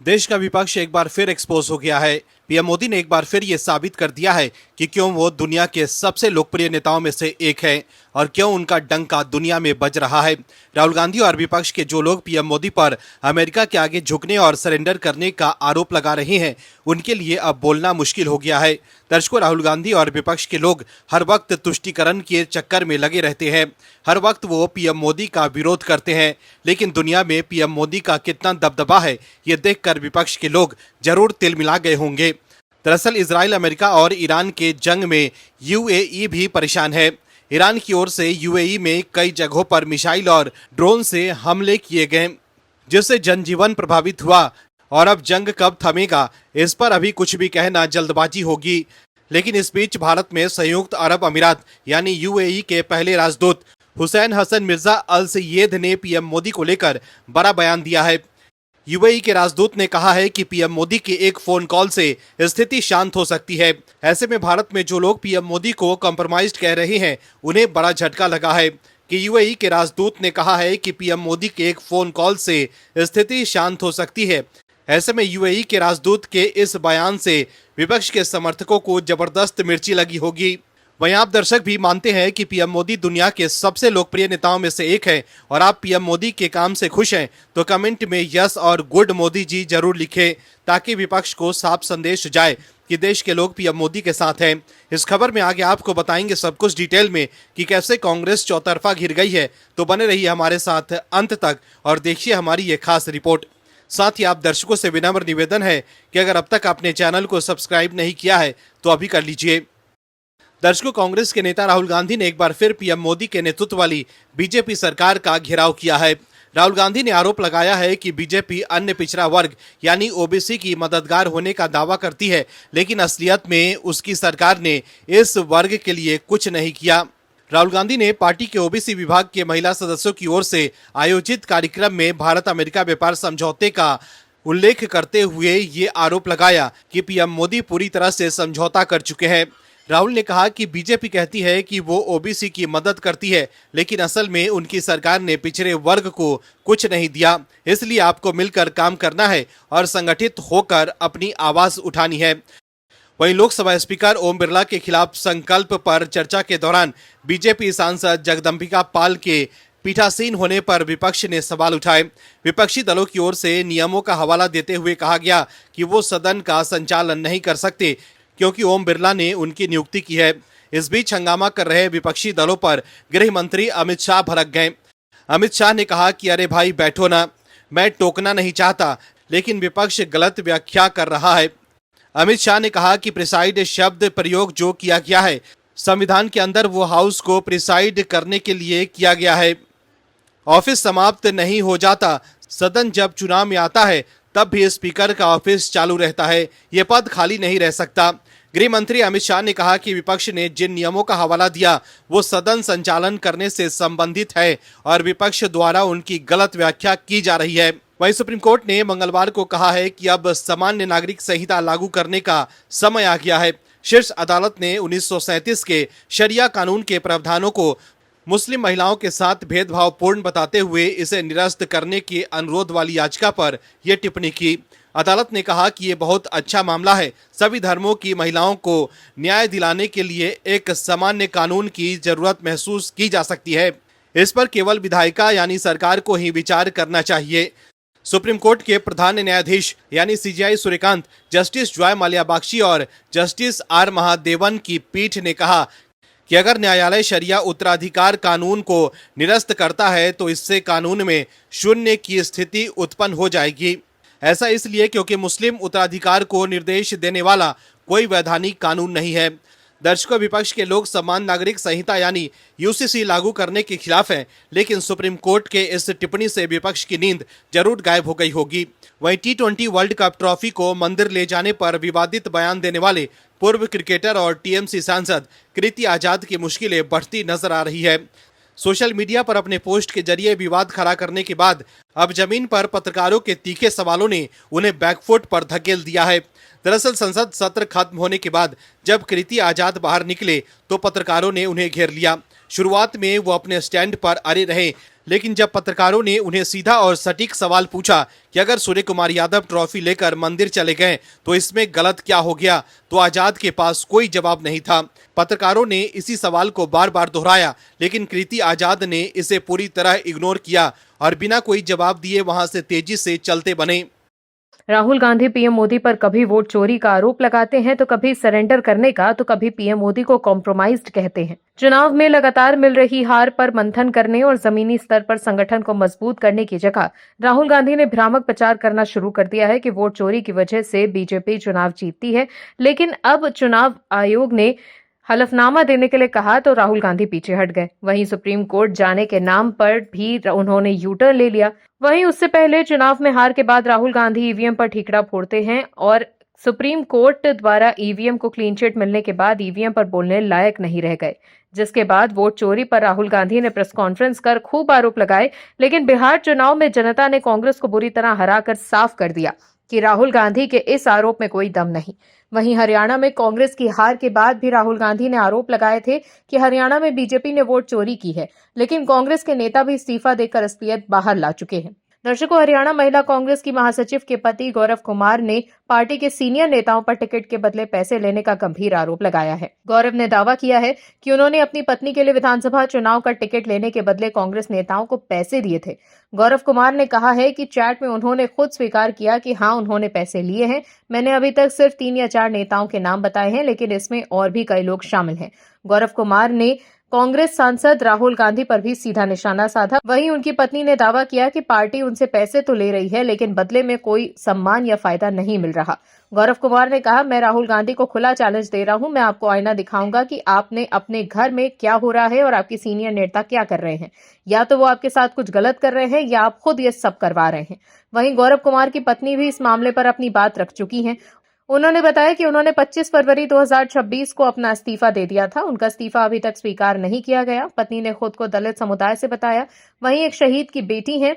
देश का विपक्ष एक बार फिर एक्सपोज हो गया है। पीएम मोदी ने एक बार फिर ये साबित कर दिया है कि क्यों वो दुनिया के सबसे लोकप्रिय नेताओं में से एक है और क्यों उनका डंका दुनिया में बज रहा है। राहुल गांधी और विपक्ष के जो लोग पीएम मोदी पर अमेरिका के आगे झुकने और सरेंडर करने का आरोप लगा रहे हैं, उनके लिए अब बोलना मुश्किल हो गया है। दर्शकों, राहुल गांधी और विपक्ष के लोग हर वक्त तुष्टीकरण के चक्कर में लगे रहते हैं। हर वक्त वो पीएम मोदी का विरोध करते हैं, लेकिन दुनिया में पीएम मोदी का कितना दबदबा है, ये देखकर विपक्ष के लोग जरूर तिलमिला गए होंगे। दरअसल इजराइल, अमेरिका और ईरान के जंग में यूएई भी परेशान है। ईरान की ओर से यूएई में कई जगहों पर मिसाइल और ड्रोन से हमले किए गए, जिससे जनजीवन प्रभावित हुआ। और अब जंग कब थमेगा, इस पर अभी कुछ भी कहना जल्दबाजी होगी। लेकिन इस बीच भारत में संयुक्त अरब अमीरात यानी यूएई के पहले राजदूत हुसैन हसन मिर्जा अल सैयद ने पीएम मोदी को लेकर बड़ा बयान दिया है। यूएई के राजदूत ने कहा है कि पीएम मोदी के एक फोन कॉल से स्थिति शांत हो सकती है। ऐसे में भारत में जो लोग पीएम मोदी को कॉम्प्रोमाइज्ड कह रहे हैं, उन्हें बड़ा झटका लगा है कि यूएई के राजदूत ने कहा है कि पीएम मोदी के एक फोन कॉल से स्थिति शांत हो सकती है। ऐसे में यूएई के राजदूत के इस बयान से विपक्ष के समर्थकों को जबरदस्त मिर्ची लगी होगी। वहीं आप दर्शक भी मानते हैं कि पीएम मोदी दुनिया के सबसे लोकप्रिय नेताओं में से एक है और आप पीएम मोदी के काम से खुश हैं, तो कमेंट में यस और गुड मोदी जी जरूर लिखें, ताकि विपक्ष को साफ संदेश जाए कि देश के लोग पीएम मोदी के साथ हैं। इस खबर में आगे आपको बताएंगे सब कुछ डिटेल में कि कैसे कांग्रेस चौतरफा घिर गई है। तो बने रहिए हमारे साथ अंत तक और देखिए हमारी ये खास रिपोर्ट। साथ ही आप दर्शकों से विनम्र निवेदन है कि अगर अब तक आपने चैनल को सब्सक्राइब नहीं किया है तो अभी कर लीजिए। दर्शकों, कांग्रेस के नेता राहुल गांधी ने एक बार फिर पीएम मोदी के नेतृत्व वाली बीजेपी सरकार का घेराव किया है। राहुल गांधी ने आरोप लगाया है कि बीजेपी अन्य पिछड़ा वर्ग यानी ओबीसी की मददगार होने का दावा करती है, लेकिन असलियत में उसकी सरकार ने इस वर्ग के लिए कुछ नहीं किया। राहुल गांधी ने पार्टी के ओबीसी विभाग के महिला सदस्यों की ओर से आयोजित कार्यक्रम में भारत अमेरिका व्यापार समझौते का उल्लेख करते हुए ये आरोप लगाया कि पीएम मोदी पूरी तरह से समझौता कर चुके हैं। राहुल ने कहा कि बीजेपी कहती है कि वो ओबीसी की मदद करती है, लेकिन असल में उनकी सरकार ने पिछड़े वर्ग को कुछ नहीं दिया। इसलिए आपको मिलकर काम करना है और संगठित होकर अपनी आवाज उठानी है। वहीं लोकसभा स्पीकर ओम बिरला के खिलाफ संकल्प पर चर्चा के दौरान बीजेपी सांसद जगदम्बिका पाल के पीठासीन होने पर विपक्ष ने सवाल उठाए। विपक्षी दलों की ओर से नियमों का हवाला देते हुए कहा गया कि वो सदन का संचालन नहीं कर सकते, क्योंकि ओम बिरला ने उनकी नियुक्ति की है। इस बीच हंगामा कर रहे विपक्षी दलों पर गृह मंत्री अमित शाह भड़क गए। अमित शाह ने कहा कि अरे भाई बैठो ना, मैं टोकना नहीं चाहता, लेकिन विपक्ष गलत व्याख्या कर रहा है। अमित शाह ने कहा कि प्रिसाइड शब्द प्रयोग जो किया गया है, संविधान के अंदर वो हाउस को प्रिसाइड करने के लिए किया गया है। ऑफिस समाप्त नहीं हो जाता, सदन जब चुनाव में आता है तब भी स्पीकर का ऑफिस चालू रहता है, ये पद खाली नहीं रह सकता। गृह मंत्री अमित शाह ने कहा कि विपक्ष ने जिन नियमों का हवाला दिया वो सदन संचालन करने से संबंधित है और विपक्ष द्वारा उनकी गलत व्याख्या की जा रही है। वहीं सुप्रीम कोर्ट ने मंगलवार को कहा है कि अब सामान्य नागरिक संहिता लागू करने का समय आ गया है। शीर्ष अदालत ने 1937 के शरिया कानून के प्रावधानों को मुस्लिम महिलाओं के साथ भेदभावपूर्ण बताते हुए इसे निरस्त करने के अनुरोध वाली याचिका पर यह टिप्पणी की। अदालत ने कहा कि ये बहुत अच्छा मामला है। सभी धर्मों की महिलाओं को न्याय दिलाने के लिए एक सामान्य कानून की जरूरत महसूस की जा सकती है। इस पर केवल विधायिका यानी सरकार को ही विचार करना चाहिए। सुप्रीम कोर्ट के प्रधान न्यायाधीश यानी CJI Suryakant, justice Joy Mallya Bagchi और जस्टिस आर महादेवन की पीठ ने कहा कि अगर न्यायालय शरिया उत्तराधिकार कानून को निरस्त करता है तो इससे कानून में शून्य की स्थिति उत्पन्न हो जाएगी। ऐसा इसलिए क्योंकि मुस्लिम उत्तराधिकार को निर्देश देने वाला कोई वैधानिक कानून नहीं है। दर्शकों, विपक्ष के लोग समान नागरिक संहिता यानी यूसीसी लागू करने के खिलाफ हैं, लेकिन सुप्रीम कोर्ट के इस टिप्पणी से विपक्ष की नींद जरूर गायब हो गई होगी। वहीं टी20 वर्ल्ड कप ट्रॉफी को मंदिर ले जाने पर विवादित बयान देने वाले पूर्व क्रिकेटर और टीएमसी सांसद कृति आजाद की मुश्किलें बढ़ती नजर आ रही है। सोशल मीडिया पर अपने पोस्ट के जरिए विवाद खड़ा करने के बाद अब जमीन पर पत्रकारों के तीखे सवालों ने उन्हें बैकफुट पर धकेल दिया है। दरअसल संसद सत्र खत्म होने के बाद जब कृति आजाद बाहर निकले तो पत्रकारों ने उन्हें घेर लिया। शुरुआत में वो अपने स्टैंड पर अड़े रहे, लेकिन जब पत्रकारों ने उन्हें सीधा और सटीक सवाल पूछा कि अगर सूर्य कुमार यादव ट्रॉफी लेकर मंदिर चले गए तो इसमें गलत क्या हो गया, तो आजाद के पास कोई जवाब नहीं था। पत्रकारों ने इसी सवाल को बार बार दोहराया, लेकिन कृति आजाद ने इसे पूरी तरह इग्नोर किया और बिना कोई जवाब दिए वहां से तेजी से चलते बने। राहुल गांधी पीएम मोदी पर कभी वोट चोरी का आरोप लगाते हैं तो कभी सरेंडर करने का, तो कभी पीएम मोदी को कॉम्प्रोमाइज्ड कहते हैं। चुनाव में लगातार मिल रही हार पर मंथन करने और जमीनी स्तर पर संगठन को मजबूत करने की जगह राहुल गांधी ने भ्रामक प्रचार करना शुरू कर दिया है कि वोट चोरी की वजह से बीजेपी चुनाव जीतती है। लेकिन अब चुनाव आयोग ने हलफनामा देने के लिए कहा तो राहुल गांधी पीछे हट गए। वहीं सुप्रीम कोर्ट जाने के नाम पर भी उन्होंने यू टर्न ले लिया। वहीं उससे पहले चुनाव में हार के बाद राहुल गांधी ईवीएम पर ठीकरा फोड़ते हैं और सुप्रीम कोर्ट द्वारा ईवीएम को क्लीन चिट मिलने के बाद ईवीएम पर बोलने लायक नहीं रह गए, जिसके बाद वोट चोरी पर राहुल गांधी ने प्रेस कॉन्फ्रेंस कर खूब आरोप लगाए। लेकिन बिहार चुनाव में जनता ने कांग्रेस को बुरी तरह हराकर साफ कर दिया कि राहुल गांधी के इस आरोप में कोई दम नहीं। वहीं हरियाणा में कांग्रेस की हार के बाद भी राहुल गांधी ने आरोप लगाए थे कि हरियाणा में बीजेपी ने वोट चोरी की है, लेकिन कांग्रेस के नेता भी इस्तीफा देकर असलियत बाहर ला चुके हैं। दर्शकों, हरियाणा महिला कांग्रेस की महासचिव के पति गौरव कुमार ने पार्टी के सीनियर नेताओं पर टिकट के बदले पैसे लेने का गंभीर आरोप लगाया है। गौरव ने दावा किया है कि उन्होंने अपनी पत्नी के लिए विधानसभा चुनाव का टिकट लेने के बदले कांग्रेस नेताओं को पैसे दिए थे। गौरव कुमार ने कहा है कि चैट में उन्होंने खुद स्वीकार किया कि हाँ, उन्होंने पैसे लिए हैं। मैंने अभी तक सिर्फ 3 या 4 नेताओं के नाम बताए हैं, लेकिन इसमें और भी कई लोग शामिल हैं। गौरव कुमार ने कांग्रेस सांसद राहुल गांधी पर भी सीधा निशाना साधा। वहीं उनकी पत्नी ने दावा किया कि पार्टी उनसे पैसे तो ले रही है, लेकिन बदले में कोई सम्मान या फायदा नहीं मिल रहा। गौरव कुमार ने कहा, मैं राहुल गांधी को खुला चैलेंज दे रहा हूं। मैं आपको आईना दिखाऊंगा कि आपने अपने घर में क्या हो रहा है और आपके सीनियर नेता क्या कर रहे हैं। या तो वो आपके साथ कुछ गलत कर रहे हैं या आप खुद ये सब करवा रहे हैं। वहीं गौरव कुमार की पत्नी भी इस मामले पर अपनी बात रख चुकी हैं। उन्होंने बताया कि उन्होंने 25 फरवरी 2026 को अपना इस्तीफा दे दिया था। उनका इस्तीफा अभी तक स्वीकार नहीं किया गया। पत्नी ने खुद को दलित समुदाय से बताया। वहीं एक शहीद की बेटी है।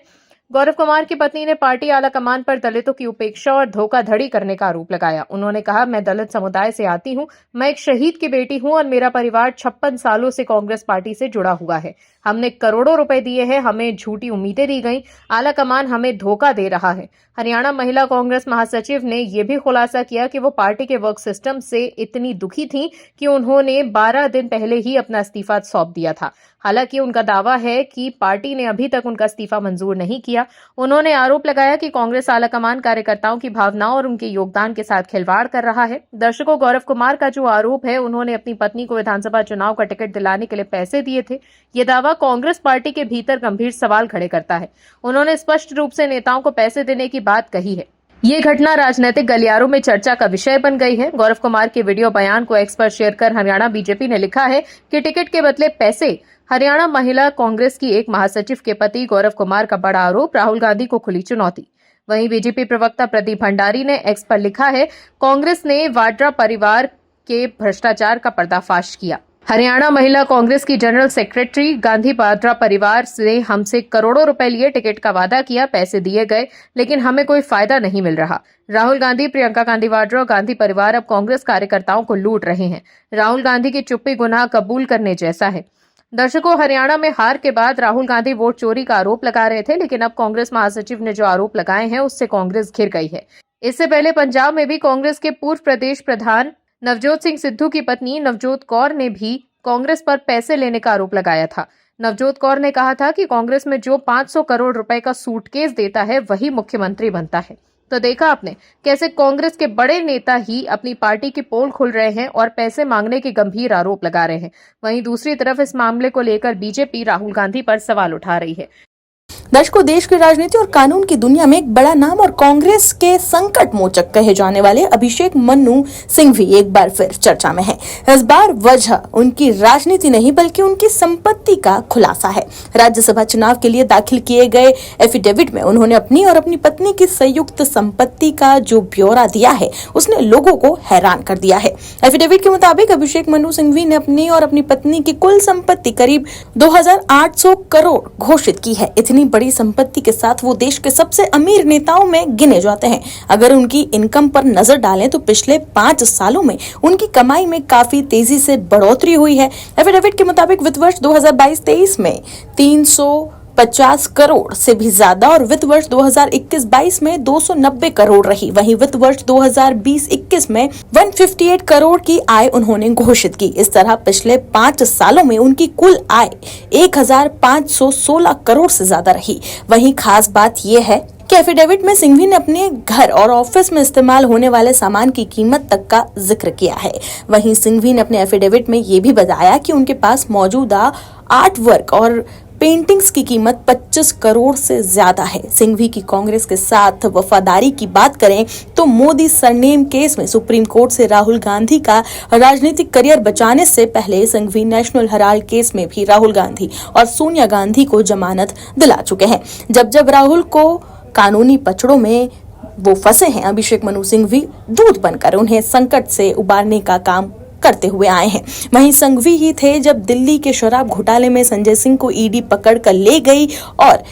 गौरव कुमार की पत्नी ने पार्टी आला कमान पर दलितों की उपेक्षा और धोखाधड़ी करने का आरोप लगाया। उन्होंने कहा, मैं दलित समुदाय से आती हूं, मैं एक शहीद की बेटी हूं और मेरा परिवार 56 सालों से कांग्रेस पार्टी से जुड़ा हुआ है। हमने करोड़ों रुपए दिए हैं, हमें झूठी उम्मीदें दी गई, आला कमान हमें धोखा दे रहा है। हरियाणा महिला कांग्रेस महासचिव ने यह भी खुलासा किया कि वो पार्टी के वर्क सिस्टम से इतनी दुखी थी कि उन्होंने 12 दिन पहले ही अपना इस्तीफा सौंप दिया था। हालांकि उनका दावा है कि पार्टी ने अभी तक उनका इस्तीफा मंजूर नहीं किया। उन्होंने आरोप लगाया कि कांग्रेस आलाकमान कार्यकर्ताओं की भावनाओं और उनके योगदान के साथ खिलवाड़ कर रहा है। दर्शकों, गौरव कुमार का जो आरोप है, उन्होंने अपनी पत्नी को विधानसभा चुनाव का टिकट दिलाने के लिए पैसे दिए थे। ये दावा कांग्रेस पार्टी के भीतर गंभीर सवाल खड़े करता है। उन्होंने स्पष्ट रूप से नेताओं को पैसे देने की बात कही है। ये घटना राजनीतिक गलियारों में चर्चा का विषय बन गई है। गौरव कुमार के वीडियो बयान को एक्स पर शेयर कर हरियाणा बीजेपी ने लिखा है कि टिकट के बदले पैसे। हरियाणा महिला कांग्रेस की एक महासचिव के पति गौरव कुमार का बड़ा आरोप, राहुल गांधी को खुली चुनौती। वहीं बीजेपी प्रवक्ता प्रदीप भंडारी ने एक्स पर लिखा है, कांग्रेस ने वाड्रा परिवार के भ्रष्टाचार का पर्दाफाश किया। हरियाणा महिला कांग्रेस की जनरल सेक्रेटरी, गांधी वाड्रा परिवार से हमसे करोड़ों रुपए लिए टिकट का वादा किया, पैसे दिए गए, लेकिन हमें कोई फायदा नहीं मिल रहा। राहुल गांधी, प्रियंका गांधी वाड्रा और गांधी परिवार अब कांग्रेस कार्यकर्ताओं को लूट रहे हैं। राहुल गांधी की चुप्पी गुनाह कबूल करने जैसा है। दर्शकों, हरियाणा में हार के बाद राहुल गांधी वोट चोरी का आरोप लगा रहे थे, लेकिन अब कांग्रेस महासचिव ने जो आरोप लगाए हैं उससे कांग्रेस घिर गई है। इससे पहले पंजाब में भी कांग्रेस के पूर्व प्रदेश प्रधान नवजोत सिंह सिद्धू की पत्नी नवजोत कौर ने भी कांग्रेस पर पैसे लेने का आरोप लगाया था। नवजोत कौर ने कहा था कि कांग्रेस में जो 500 करोड़ रुपए का सूटकेस देता है वही मुख्यमंत्री बनता है। तो देखा आपने कैसे कांग्रेस के बड़े नेता ही अपनी पार्टी की पोल खोल रहे हैं और पैसे मांगने के गंभीर आरोप लगा रहे हैं। वहीं दूसरी तरफ इस मामले को लेकर बीजेपी राहुल गांधी पर सवाल उठा रही है। दर्शकों, देश की राजनीति और कानून की दुनिया में एक बड़ा नाम और कांग्रेस के संकट मोचक कहे जाने वाले अभिषेक मनु सिंघवी एक बार फिर चर्चा में है। इस बार वजह उनकी राजनीति नहीं बल्कि उनकी संपत्ति का खुलासा है। राज्यसभा चुनाव के लिए दाखिल किए गए एफिडेविट में उन्होंने अपनी और अपनी पत्नी की संयुक्त संपत्ति का जो ब्यौरा दिया है उसने लोगों को हैरान कर दिया है। एफिडेविट के मुताबिक अभिषेक मनु सिंघवी ने अपनी और अपनी पत्नी की कुल संपत्ति करीब 2800 करोड़ घोषित की है। इतनी बड़ी संपत्ति के साथ वो देश के सबसे अमीर नेताओं में गिने जाते हैं। अगर उनकी इनकम पर नजर डालें तो पिछले 5 सालों में उनकी कमाई में काफी तेजी से बढ़ोतरी हुई है। एफिडेविट के मुताबिक वित्त वर्ष 2022-23 में 300 50 करोड़ से भी ज्यादा और वित्त वर्ष 2021-22 में 290 करोड़ रही। वहीं वित्त वर्ष 2020-21 में 158 करोड़ की आय उन्होंने घोषित की। इस तरह पिछले 5 सालों में उनकी कुल आय 1516 करोड़ से ज्यादा रही। वहीं खास बात यह है कि एफिडेविट में सिंघवी ने अपने घर और ऑफिस में इस्तेमाल होने वाले सामान की कीमत तक का जिक्र किया है। वहीं सिंघवी ने अपने एफिडेविट में ये भी बताया कि उनके पास मौजूदा आर्ट वर्क और पेंटिंग्स की कीमत 25 करोड़ से ज्यादा है। सिंघवी की कांग्रेस के साथ वफादारी की बात करें तो मोदी सरनेम केस में सुप्रीम कोर्ट से राहुल गांधी का राजनीतिक करियर बचाने से पहले सिंघवी नेशनल हेराल्ड केस में भी राहुल गांधी और सोनिया गांधी को जमानत दिला चुके हैं। जब राहुल को कानूनी पचड़ों में वो फंसे हैं, अभिषेक मनु सिंघवी दूत बनकर उन्हें संकट से उबारने का काम करते हुए आए हैं। वहीं सिंघवी ही थे जब दिल्ली के शराब घोटाले में संजय सिंह को ईडी पकड़ कर ले गई और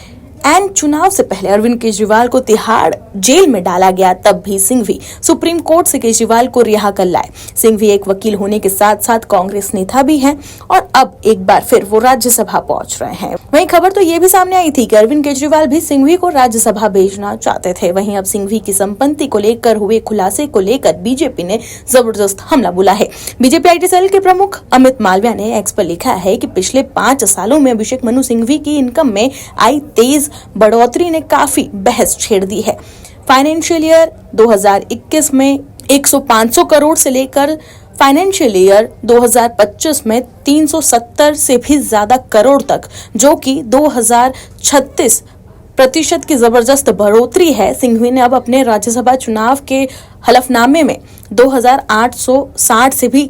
एन चुनाव से पहले अरविंद केजरीवाल को तिहाड़ जेल में डाला गया, तब भी सिंघवी सुप्रीम कोर्ट से केजरीवाल को रिहा कर लाए। सिंघवी एक वकील होने के साथ साथ कांग्रेस नेता भी हैं और अब एक बार फिर वो राज्यसभा पहुंच रहे हैं। वहीं खबर तो ये भी सामने आई थी कि अरविंद केजरीवाल भी सिंघवी को राज्यसभा भेजना चाहते थे। वहीं अब सिंघवी की संपत्ति को लेकर हुए खुलासे को लेकर बीजेपी ने जबरदस्त हमला बोला है। बीजेपी IT सेल के प्रमुख अमित मालविया ने एक्स पर लिखा है कि पिछले 5 सालों में अभिषेक मनु सिंघवी की इनकम में आई तेज बढ़ोतरी ने काफी बहस छेड़ दी है। फाइनेंशियल ईयर 2021 में 100-500 करोड़ से लेकर फाइनेंशियल ईयर 2025 में 370 से भी ज्यादा करोड़ तक, जो कि 2036% की जबरदस्त बढ़ोतरी है। सिंघवी ने अब अपने राज्यसभा चुनाव के हलफनामे में 2860 से भी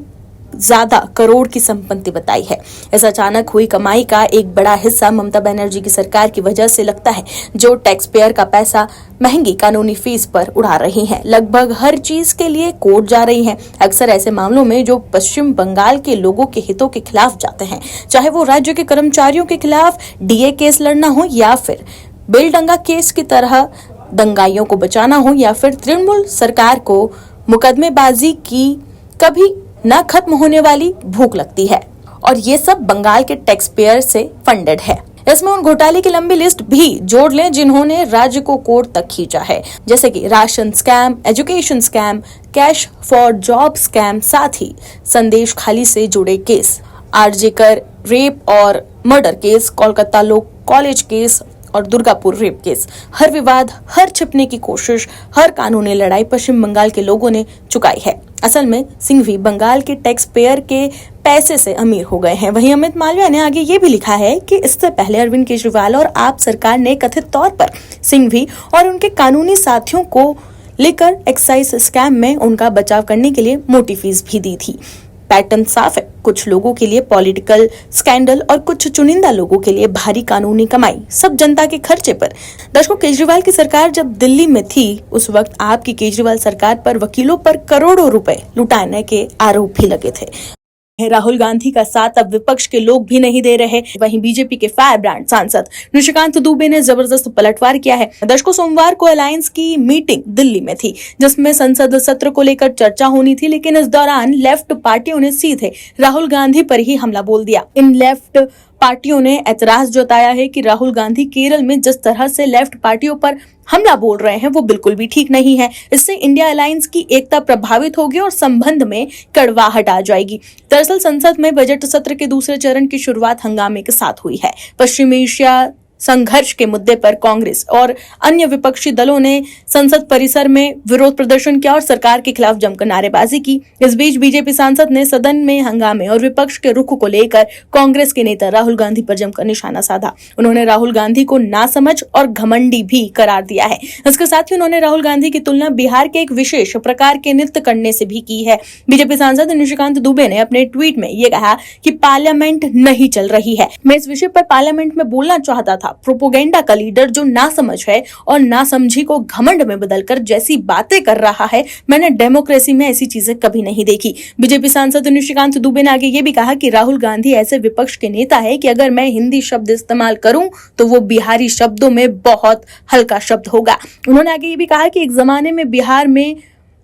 ज्यादा करोड़ की संपत्ति बताई है। इस अचानक हुई कमाई का एक बड़ा हिस्सा ममता बनर्जी की सरकार की वजह से लगता है, जो टैक्स पेयर का पैसा महंगी कानूनी फीस पर उड़ा रही हैं। लगभग हर चीज के लिए कोर्ट जा रही हैं। अक्सर ऐसे मामलों में जो पश्चिम बंगाल के लोगों के हितों के खिलाफ जाते हैं, चाहे वो राज्य के कर्मचारियों के खिलाफ DA केस लड़ना हो या फिर बेलडंगा केस की तरह दंगाइयों को बचाना हो या फिर तृणमूल सरकार को मुकदमेबाजी की कभी न खत्म होने वाली भूख लगती है, और ये सब बंगाल के टैक्स पेयर से फंडेड है। इसमें उन घोटाले की लंबी लिस्ट भी जोड़ लें जिन्होंने राज्य को कोर्ट तक खींचा है, जैसे कि ration scam, education scam, cash for job scam, साथ ही संदेश खाली से जुड़े केस, आरजेकर रेप और murder case, Kolkata law college case और दुर्गापुर रेप केस। हर विवाद, हर छिपने की कोशिश, हर कानूनी लड़ाई पश्चिम बंगाल के लोगों ने चुकाई है। असल में सिंघवी बंगाल के टैक्स पेयर के पैसे से अमीर हो गए हैं। वहीं अमित मालविया ने आगे ये भी लिखा है कि इससे पहले अरविंद केजरीवाल और आप सरकार ने कथित तौर पर सिंघवी और उनके कानूनी साथियों को लेकर एक्साइज स्कैम में उनका बचाव करने के लिए मोटी फीस भी दी थी। पैटर्न साफ है, कुछ लोगों के लिए पॉलिटिकल स्कैंडल और कुछ चुनिंदा लोगों के लिए भारी कानूनी कमाई, सब जनता के खर्चे पर। दर्शकों, केजरीवाल की सरकार जब दिल्ली में थी उस वक्त आपकी केजरीवाल सरकार पर वकीलों पर करोड़ों रुपए लुटाने के आरोप भी लगे थे। राहुल गांधी का साथ अब विपक्ष के लोग भी नहीं दे रहे। वहीं बीजेपी के फायर ब्रांड सांसद निशिकांत दुबे ने जबरदस्त पलटवार किया है। दर्शकों, सोमवार को अलायंस की मीटिंग दिल्ली में थी जिसमें संसद सत्र को लेकर चर्चा होनी थी, लेकिन इस दौरान लेफ्ट पार्टियों ने सीधे राहुल गांधी पर ही हमला बोल दिया। इन लेफ्ट पार्टियों ने ऐतराज जताया है कि राहुल गांधी केरल में जिस तरह से लेफ्ट पार्टियों पर हमला बोल रहे हैं वो बिल्कुल भी ठीक नहीं है। इससे इंडिया अलायंस की एकता प्रभावित होगी और संबंध में कड़वाहट आ जाएगी। दरअसल संसद में बजट सत्र के दूसरे चरण की शुरुआत हंगामे के साथ हुई है। पश्चिमी एशिया संघर्ष के मुद्दे पर कांग्रेस और अन्य विपक्षी दलों ने संसद परिसर में विरोध प्रदर्शन किया और सरकार के खिलाफ जमकर नारेबाजी की। इस बीच बीजेपी सांसद ने सदन में हंगामे और विपक्ष के रुख को लेकर कांग्रेस के नेता राहुल गांधी पर जमकर निशाना साधा। उन्होंने राहुल गांधी को नासमझ और घमंडी भी करार दिया है। इसके साथ ही उन्होंने राहुल गांधी की तुलना बिहार के एक विशेष प्रकार के नृत्य करने से भी की है। बीजेपी सांसद निशिकांत दुबे ने अपने ट्वीट में ये कहा कि पार्लियामेंट नहीं चल रही है। मैं इस विषय पर पार्लियामेंट में बोलना चाहता था। प्रोपोगेंडा का लीडर जो नासमझ है और नासमझी को घमंड में बदलकर जैसी बातें कर रहा है, मैंने डेमोक्रेसी में ऐसी चीजें कभी नहीं देखी। बीजेपी सांसद निशिकांत दुबे ने आगे ये भी कहा कि राहुल गांधी ऐसे विपक्ष के नेता है कि अगर मैं हिंदी शब्द इस्तेमाल करूं तो वो बिहारी शब्दों में बहुत हल्का शब्द होगा। उन्होंने आगे ये भी कहा कि एक जमाने में बिहार में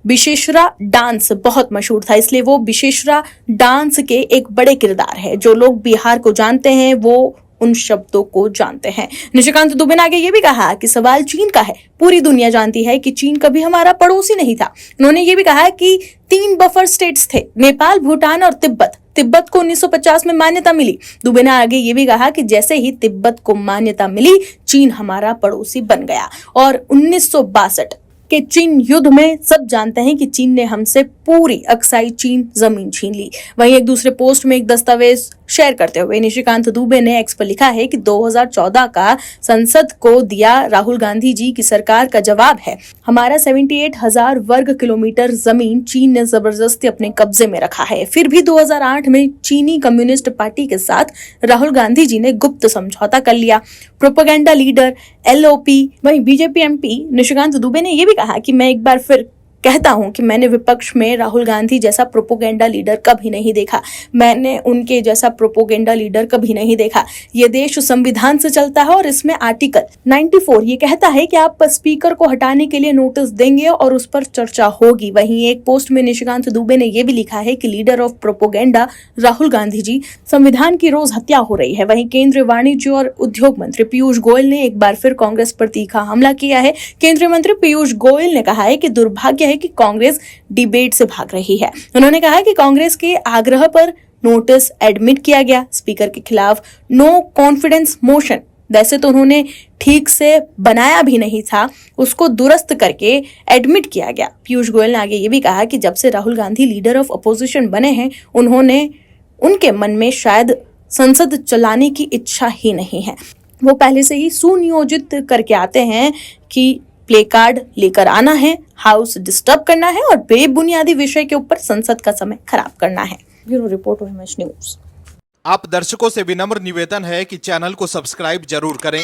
विशेषरा डांस बहुत मशहूर था, इसलिए वो विशेषरा डांस के एक बड़े किरदार है। जो लोग बिहार को जानते हैं वो उन शब्दों को जानते हैं। निशिकांत दुबे ने आगे ये भी कहा कि सवाल चीन का है। पूरी दुनिया जानती है कि चीन कभी हमारा पड़ोसी नहीं था। उन्होंने ये भी कहा कि 3 बफर स्टेट्स थे, नेपाल, भूटान और तिब्बत। तिब्बत को 1950 में मान्यता मिली। दुबे ने आगे ये भी कहा कि जैसे ही तिब्बत को मान्यता मिली, चीन हमारा पड़ोसी बन गया। और 1962 के चीन युद्ध में सब जानते हैं कि चीन ने हमसे पूरी अक्साई चीन जमीन छीन ली। वहीं एक दूसरे पोस्ट में एक दस्तावेज शेयर करते हुए निशिकांत दुबे ने एक्स पर लिखा है कि 2014 का संसद को दिया राहुल गांधी जी की सरकार का जवाब है। हमारा 78,000 वर्ग किलोमीटर जमीन चीन ने जबरदस्ती अपने कब्जे में रखा है। फिर भी 2008 में चीनी कम्युनिस्ट पार्टी के साथ राहुल गांधी जी ने गुप्त समझौता कर लिया। प्रोपेगेंडा लीडर LOP वहीं बीजेपी MP निशिकांत दुबे ने यह भी कहा कि मैं एक बार फिर कहता हूं कि मैंने विपक्ष में राहुल गांधी जैसा प्रोपोगेंडा लीडर कभी नहीं देखा। मैंने उनके जैसा प्रोपोगेंडा लीडर कभी नहीं देखा। ये देश संविधान से चलता है और इसमें आर्टिकल 94 ये कहता है कि आप स्पीकर को हटाने के लिए नोटिस देंगे और उस पर चर्चा होगी। वहीं एक पोस्ट में निशिकांत दुबे ने यह भी लिखा है कि leader of propaganda Rahul Gandhi ji, संविधान की रोज हत्या हो रही है। वहीं केंद्रीय वाणिज्य और उद्योग मंत्री पीयूष गोयल ने एक बार फिर कांग्रेस पर तीखा हमला किया है। केंद्रीय मंत्री पीयूष गोयल ने कहा है कि दुर्भाग्य है कि कांग्रेस डिबेट से भाग रही है। उन्होंने कहा कि कांग्रेस के आग्रह पर नोटिस एडमिट किया गया। स्पीकर के खिलाफ नो कॉन्फिडेंस मोशन वैसे तो उन्होंने ठीक से बनाया भी नहीं था, उसको दुरुस्त करके एडमिट किया गया। पीयूष गोयल ने आगे ये भी कहा कि जब से Rahul Gandhi leader of opposition बने हैं, उनके मन में शायद संसद चलाने की इच्छा ही नहीं है। वो पहले से ही सुनियोजित करके आते हैं कि प्ले कार्ड लेकर आना है, हाउस डिस्टर्ब करना है और बेबुनियादी विषय के ऊपर संसद का समय खराब करना है। Bureau report OMH news. आप दर्शकों से विनम्र निवेदन है कि चैनल को सब्सक्राइब जरूर करें